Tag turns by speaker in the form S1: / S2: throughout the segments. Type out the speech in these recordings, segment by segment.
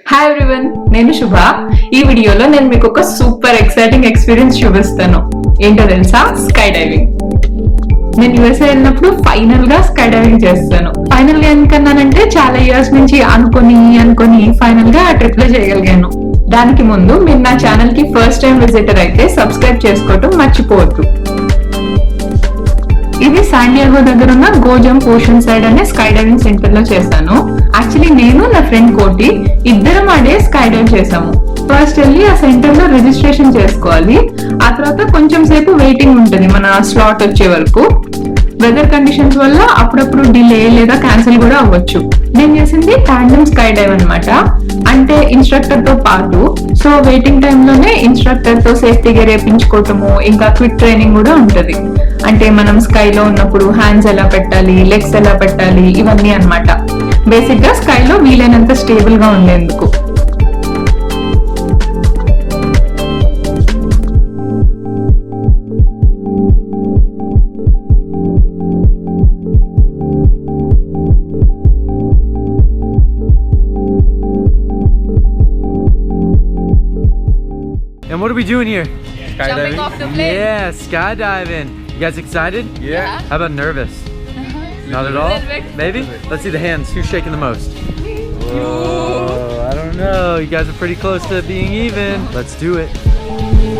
S1: Hi everyone, నేను శుభ. ఈ వీడియోలో నేను మీకు ఒక సూపర్ ఎక్సైటింగ్ ఎక్స్పీరియన్స్ చూపిస్తాను. ఏంటో తెలుసా? Sky diving. నేను యూఎస్ఏ వెళ్ళినప్పుడు ఫైనల్ గా స్కై డైవింగ్ చేస్తాను. ఫైనల్ గా ఎందుకన్నానంటే చాలా ఇయర్స్ నుంచి అనుకొని ఫైనల్ గా ఆ ట్రిప్ లో చేయగలిగాను. దానికి ముందు మీరు నా ఛానల్ కి ఫస్ట్ టైం విజిటర్ అయితే సబ్స్క్రైబ్ చేసుకోవటం మర్చిపోవద్దు. ఇది శాండియాగో దగ్గర ఉన్న గోజంప్ ఓషన్ సైడ్ అనే స్కై డైవింగ్ సెంటర్ లో చేశాను. యాక్చువల్లీ నేను నా ఫ్రెండ్ కోటి ఇద్దరం ఆడే స్కై డైవ్ చేసాము. ఫస్ట్ వెళ్ళి ఆ సెంటర్ లో రిజిస్ట్రేషన్ చేసుకోవాలి. ఆ తర్వాత కొంచెం సేపు వెయిటింగ్ ఉంటుంది మన స్లాట్ వచ్చే వరకు. వెదర్ కండిషన్స్ వల్ల అప్పుడప్పుడు డిలే లేదా క్యాన్సిల్ కూడా అవ్వచ్చు. నేను చేసింది టాండెమ్ స్కై డైవ్ అనమాట. అంటే ఇన్స్ట్రక్టర్ తో పాటు. సో వెయిటింగ్ టైంలోనే ఇన్స్ట్రక్టర్ తో సేఫ్టీ గేర్ వేయించుకోవటము, ఇంకా క్విక్ ట్రైనింగ్ కూడా ఉంటది. అంటే మనం స్కైలో ఉన్నప్పుడు హ్యాండ్స్ ఎలా పెట్టాలి, లెగ్స్ ఎలా పెట్టాలి, ఇవన్నీ అన్నమాట. బేసిక్ గా స్కైలో వీలైనంత స్టేబుల్ గా ఉండేందుకు.
S2: And what are we doing here?
S3: Skydiving.
S4: Jumping off the plane.
S2: Yeah, skydiving. You guys excited?
S3: Yeah.
S2: How about nervous? Not at all?
S4: Little bit.
S2: Maybe? Let's see the hands. Who's shaking the most? I don't know. You guys are pretty close to being even. Let's do it.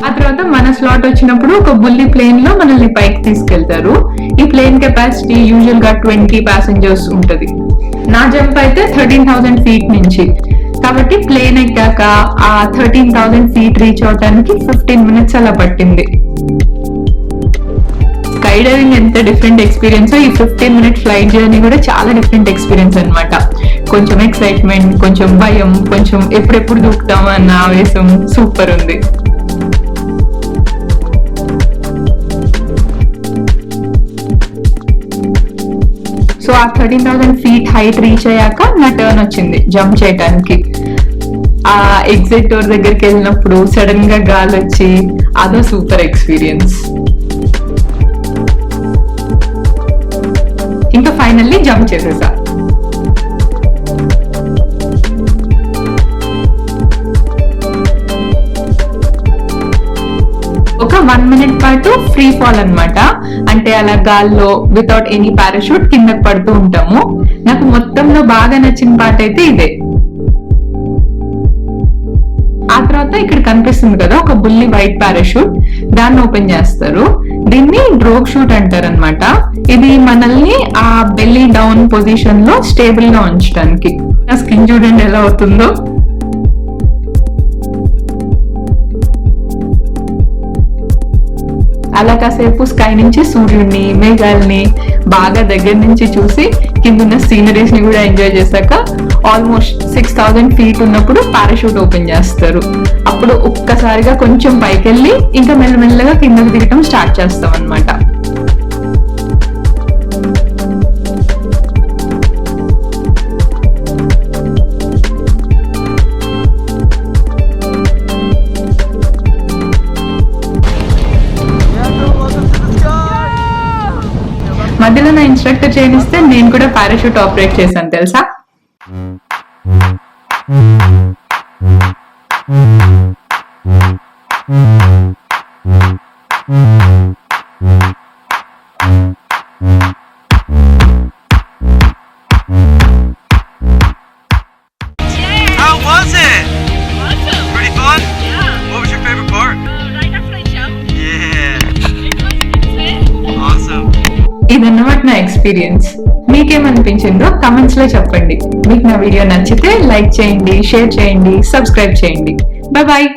S1: ఆ తర్వాత మన slot వచ్చినప్పుడు ఒక బుల్లి plane లో మనల్ని పైకి తీసుకెళ్తారు. ఈ ప్లేన్ కెపాసిటీ యూజువల్ గా 20 ప్యాసింజర్స్ ఉంటది. నా జంప్ అయితే 13,000 ఫీట్ నుంచి. కాబట్టి ప్లేన్ ఎక్కాక ఆ 13,000 ఫీట్ రీచ్ అవడానికి 15 మినిట్స్ అలా పట్టింది. స్కై డైవింగ్ ఎంత డిఫరెంట్ ఎక్స్పీరియన్స్, ఈ 15 మినిట్ ఫ్లైట్ జర్నీ కూడా చాలా డిఫరెంట్ ఎక్స్పీరియన్స్ అనమాట. కొంచెం ఎక్సైట్మెంట్, కొంచెం భయం, కొంచెం ఎప్పుడెప్పుడు దూకుతామా అన్న ఆవేశం. సూపర్ ఉంది. సో ఆ 13,000 ఫీట్ హైట్ రీచ్ అయ్యాక నా టర్న్ వచ్చింది జంప్ చేయడానికి. ఆ ఎగ్జిట్ డోర్ దగ్గరికి వెళ్ళినప్పుడు సడన్ గా గాలి వచ్చి అదో సూపర్ ఎక్స్పీరియన్స్. ఇంకా ఫైనల్లీ జంప్ చేసేసా. ఒక 1 మినిట్ పాటు ఫ్రీ ఫాల్ అన్నమాట. అంటే అలా గాల్లో వితౌట్ ఎనీ పారాషూట్ కిందకి పడుతూ ఉంటాము. నాకు మొత్తంలో బాగా నచ్చిన పార్ట్ అయితే ఇదే. ఆ తర్వాత ఇక్కడ కనిపిస్తుంది కదా ఒక బుల్లి వైట్ పారాషూట్, దాన్ని ఓపెన్ చేస్తారు. దీన్ని డ్రోగ్ షూట్ అంటారు అనమాట. ఇది మనల్ని ఆ బెల్లీ డౌన్ పొజిషన్ లో స్టేబుల్ గా ఉంచడానికి. నా స్కిన్ చూడండి ఎలా అవుతుందో. అలా కాసేపు స్కై నుంచి సూర్యుడిని, మేఘాలని బాగా దగ్గర నుంచి చూసి కిందున్న సీనరీస్ ని కూడా ఎంజాయ్ చేశాక ఆల్మోస్ట్ 6,000 ఫీట్ ఉన్నప్పుడు పారాషూట్ ఓపెన్ చేస్తారు. అప్పుడు ఒక్కసారిగా కొంచెం పైకి వెళ్ళి ఇంకా మెల్లమెల్లగా కిందకి దిగటం స్టార్ట్ చేస్తాం అన్నమాట. మధ్యలో నా ఇన్స్ట్రక్టర్ చేయనిస్తే నేను కూడా పారాషూట్ ఆపరేట్ చేశాను తెలుసా.
S2: How was it?
S4: Awesome.
S2: Pretty fun?
S4: Yeah.
S2: What was your favorite part?
S4: Right after I jumped,
S2: Yeah.
S4: it was insane.
S2: Awesome.
S1: ఇదన్నమాట నా ఎక్స్పీరియన్స్. మీకేమనిపించిందో కమెంట్స్ లో చెప్పండి. మీకు నా వీడియో నచ్చితే లైక్ చేయండి, షేర్ చేయండి, సబ్స్క్రైబ్ చేయండి. Bye bye.